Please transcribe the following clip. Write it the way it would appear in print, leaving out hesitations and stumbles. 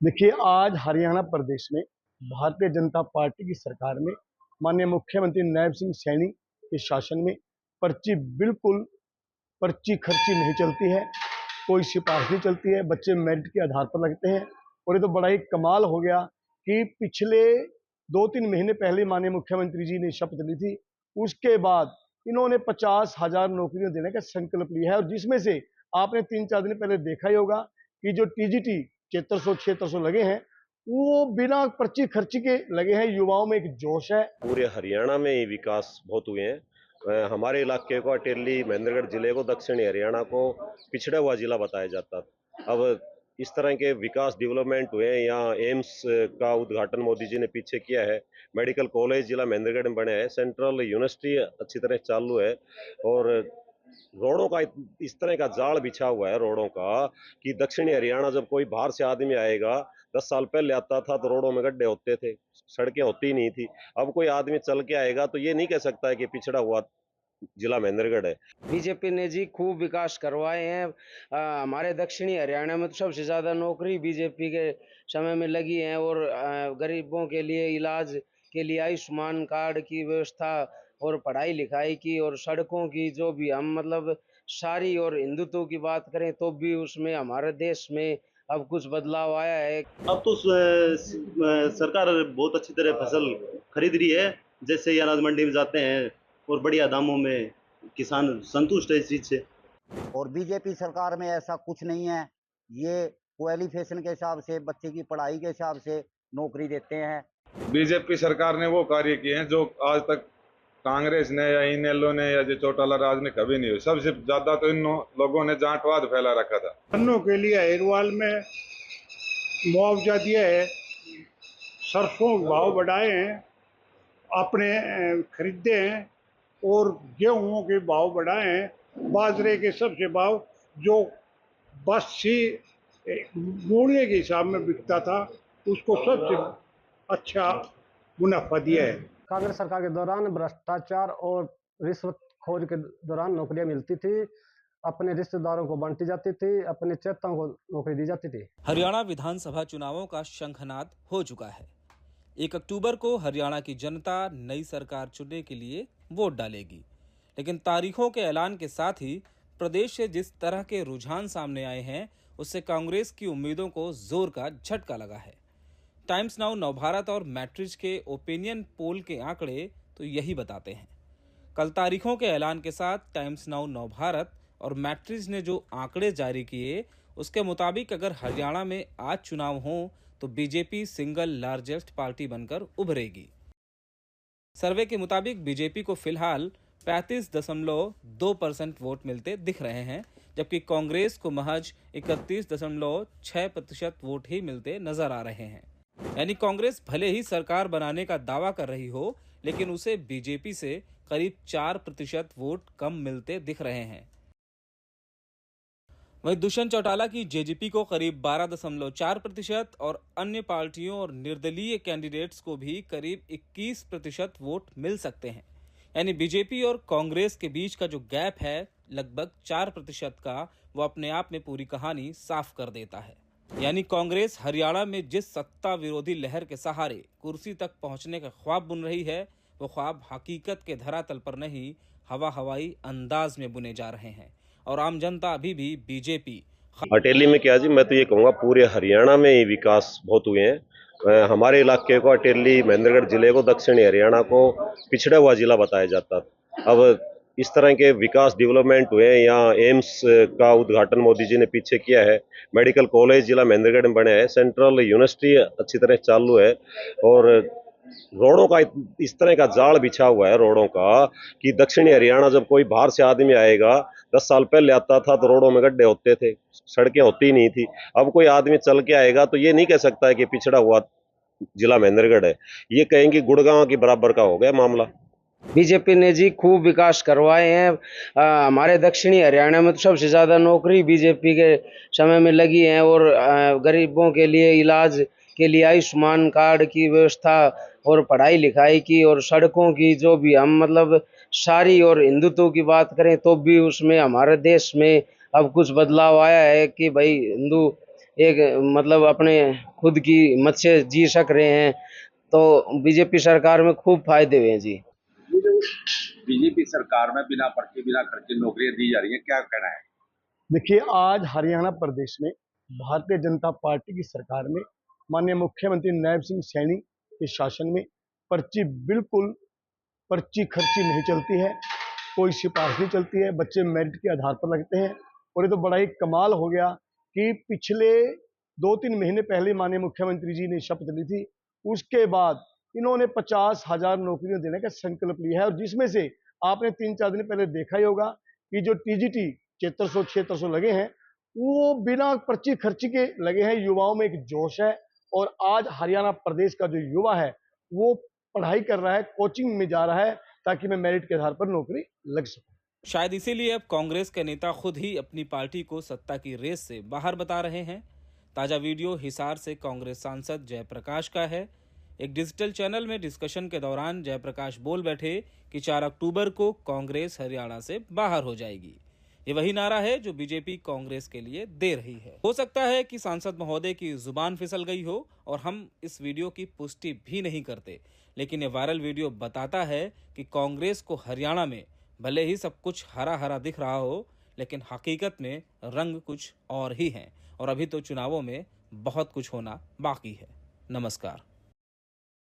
देखिए, आज हरियाणा प्रदेश में भारतीय जनता पार्टी की सरकार में माननीय मुख्यमंत्री नायब सिंह सैनी के शासन में पर्ची बिल्कुल पर्ची खर्ची नहीं चलती है, कोई सिफारिश नहीं चलती है, बच्चे मेरिट के आधार पर लगते हैं। और ये तो बड़ा ही कमाल हो गया कि पिछले 2-3 महीने पहले माननीय मुख्यमंत्री जी ने शपथ ली थी, उसके बाद इन्होंने 50,000 नौकरियां देने का संकल्प लिया है। और जिसमें से आपने 3-4 दिन पहले देखा ही होगा कि जो टीजीटी 7300 लगे हैं, वो बिना पर्ची खर्ची के लगे हैं। युवाओं में एक जोश है। पूरे हरियाणा में ही विकास बहुत हुए हैं। हमारे इलाके को अटेली महेंद्रगढ़ जिले को दक्षिणी हरियाणा को पिछड़ा हुआ जिला बताया जाता था। अब इस तरह के विकास डेवलपमेंट हुए हैं। यहाँ एम्स का उद्घाटन मोदी जी ने पीछे किया है। मेडिकल कॉलेज जिला महेंद्रगढ़ में बने हैं। सेंट्रल यूनिवर्सिटी अच्छी तरह चालू है। और रोडों का इस तरह का जाल बिछा हुआ है रोडों का कि दक्षिणी हरियाणा जब कोई बाहर से आदमी आएगा, 10 साल पहले आता था तो रोडों में गड्ढे होते थे, सड़कें होती नहीं थी। अब कोई आदमी चल के आएगा तो ये नहीं कह सकता है कि पिछड़ा हुआ जिला महेंद्रगढ़ है। बीजेपी ने जी खूब विकास करवाए हैं। हमारे दक्षिणी हरियाणा में तो सबसे ज़्यादा नौकरी बीजेपी के समय में लगी हैं और गरीबों के लिए इलाज के लिए आयुष्मान कार्ड की व्यवस्था और पढ़ाई लिखाई की और सड़कों की जो भी हम मतलब सारी और हिंदुत्व की बात करें तो भी उसमें हमारे देश में अब कुछ बदलाव आया है। अब तो सरकार बहुत अच्छी तरह फसल खरीद रही है। जैसे ही अनाज मंडी में जाते हैं और बढ़िया दामों में किसान संतुष्ट है इस चीज़ से। और बीजेपी सरकार में ऐसा कुछ नहीं है। ये क्वालिफिकेशन के हिसाब से, बच्चे की पढ़ाई के हिसाब से नौकरी देते हैं। बीजेपी सरकार ने वो कार्य किए हैं जो आज तक कांग्रेस ने या इनेलो ने या जो चौटाला राज ने कभी नहीं हुई। सबसे ज्यादा तो इन लोगों ने जांटवाद फैला रखा था। किसानों के लिए अहिरवाल में मुआवजा दिया है, सरसों के भाव बढ़ाए हैं, अपने खरीदे हैं और गेहूं के भाव बढ़ाए हैं। बाजरे के सबसे भाव जो 82 मूल्य के हिसाब में बिकता था उसको सबसे अच्छा मुनाफा दिया है। कांग्रेस सरकार के दौरान भ्रष्टाचार और रिश्वतखोरी के दौरान नौकरियां मिलती थी, अपने रिश्तेदारों को बांटी जाती थी, अपने चेताओं को नौकरी दी जाती थी। हरियाणा विधानसभा चुनावों का शंखनाद हो चुका है। 1 अक्टूबर को हरियाणा की जनता नई सरकार चुनने के लिए वोट डालेगी, लेकिन तारीखों के ऐलान के साथ ही प्रदेश से जिस तरह के रुझान सामने आए हैं, उससे कांग्रेस की उम्मीदों को जोर का झटका लगा है। टाइम्स नाउ नवभारत और मैट्रिज के ओपिनियन पोल के आंकड़े तो यही बताते हैं। कल तारीखों के ऐलान के साथ टाइम्स नाउ नवभारत और मैट्रिज ने जो आंकड़े जारी किए, उसके मुताबिक अगर हरियाणा में आज चुनाव हों तो बीजेपी सिंगल लार्जेस्ट पार्टी बनकर उभरेगी। सर्वे के मुताबिक बीजेपी को फिलहाल 35.2% वोट मिलते दिख रहे हैं, जबकि कांग्रेस को महज 31.6% वोट ही मिलते नजर आ रहे हैं। यानी कांग्रेस भले ही सरकार बनाने का दावा कर रही हो, लेकिन उसे बीजेपी से करीब 4% वोट कम मिलते दिख रहे हैं। वहीं दुष्यंत चौटाला की जेजेपी को करीब 12.4% और अन्य पार्टियों और निर्दलीय कैंडिडेट्स को भी करीब 21% वोट मिल सकते हैं। यानी बीजेपी और कांग्रेस के बीच का जो गैप है लगभग 4% का, वो अपने आप में पूरी कहानी साफ कर देता है। यानी कांग्रेस हरियाणा में जिस सत्ता विरोधी लहर के सहारे कुर्सी तक पहुंचने का ख्वाब बुन रही है, वो ख्वाब हकीकत के धरातल पर नहीं, हवाई अंदाज में बुने जा रहे हैं। और आम जनता अभी भी बीजेपी अटेली में क्या जी, मैं तो ये कहूँगा पूरे हरियाणा में ही विकास बहुत हुए हैं। हमारे इलाके को अटेली महेंद्रगढ़ जिले को दक्षिणी हरियाणा को पिछड़ा हुआ जिला बताया जाता था। अब इस तरह के विकास डेवलपमेंट हुए हैं। यहाँ एम्स का उद्घाटन मोदी जी ने पीछे किया है। मेडिकल कॉलेज जिला महेंद्रगढ़ में बने हैं। सेंट्रल यूनिवर्सिटी अच्छी तरह चालू है। और रोडों का इस तरह का जाल बिछा हुआ है रोडों का कि दक्षिणी हरियाणा जब कोई बाहर से आदमी आएगा, 10 साल पहले आता था तो रोडों में गड्ढे होते थे, सड़कें होती नहीं थी। अब कोई आदमी चल के आएगा तो ये नहीं कह सकता है कि पिछड़ा हुआ जिला महेंद्रगढ़ है। ये कहेंगे गुड़गांव के बराबर का हो गया मामला। बीजेपी ने जी खूब विकास करवाए हैं। हमारे दक्षिणी हरियाणा में तो सबसे ज़्यादा नौकरी बीजेपी के समय में लगी हैं और गरीबों के लिए इलाज के लिए आयुष्मान कार्ड की व्यवस्था और पढ़ाई लिखाई की और सड़कों की जो भी हम मतलब सारी और हिंदुत्व की बात करें तो भी उसमें हमारे देश में अब कुछ बदलाव आया है कि भाई हिंदू एक मतलब अपने खुद की मत से जी सक रहे हैं, तो बीजेपी सरकार में खूब फायदे हुए हैं जी। ये जो बीजेपी सरकार में बिना पर्ची बिना खर्चे नौकरियां दी जा रही हैं, क्या कहना है? देखिए, आज हरियाणा प्रदेश में भारतीय जनता पार्टी की सरकार में माननीय मुख्यमंत्री नायब सिंह सैनी के शासन में बिल्कुल पर्ची खर्ची नहीं चलती है, कोई सिफारिश नहीं चलती है, बच्चे मेरिट के आधार पर लगते हैं। और ये तो बड़ा ही कमाल हो गया कि पिछले 2-3 महीने पहले माननीय मुख्यमंत्री जी ने शपथ ली थी, उसके बाद इन्होंने 50,000 नौकरियां देने का संकल्प लिया है। और जिसमें से आपने 3-4 दिन पहले देखा ही होगा कि जो टीजीटी 700 लगे हैं, वो बिना पर्ची खर्ची के लगे हैं। युवाओं में एक जोश है और आज हरियाणा प्रदेश का जो युवा है, वो पढ़ाई कर रहा है, कोचिंग में जा रहा है ताकि मैं मेरिट के आधार पर नौकरी लग सकूं। शायद इसीलिए अब कांग्रेस के नेता खुद ही अपनी पार्टी को सत्ता की रेस से बाहर बता रहे हैं। ताजा वीडियो हिसार से कांग्रेस सांसद जयप्रकाश का है। एक डिजिटल चैनल में डिस्कशन के दौरान जयप्रकाश बोल बैठे कि 4 अक्टूबर को कांग्रेस हरियाणा से बाहर हो जाएगी। ये वही नारा है जो बीजेपी कांग्रेस के लिए दे रही है। हो सकता है कि सांसद महोदय की जुबान फिसल गई हो और हम इस वीडियो की पुष्टि भी नहीं करते, लेकिन ये वायरल वीडियो बताता है कि कांग्रेस को हरियाणा में भले ही सब कुछ हरा हरा दिख रहा हो, लेकिन हकीकत में रंग कुछ और ही हैं और अभी तो चुनावों में बहुत कुछ होना बाकी है। नमस्कार।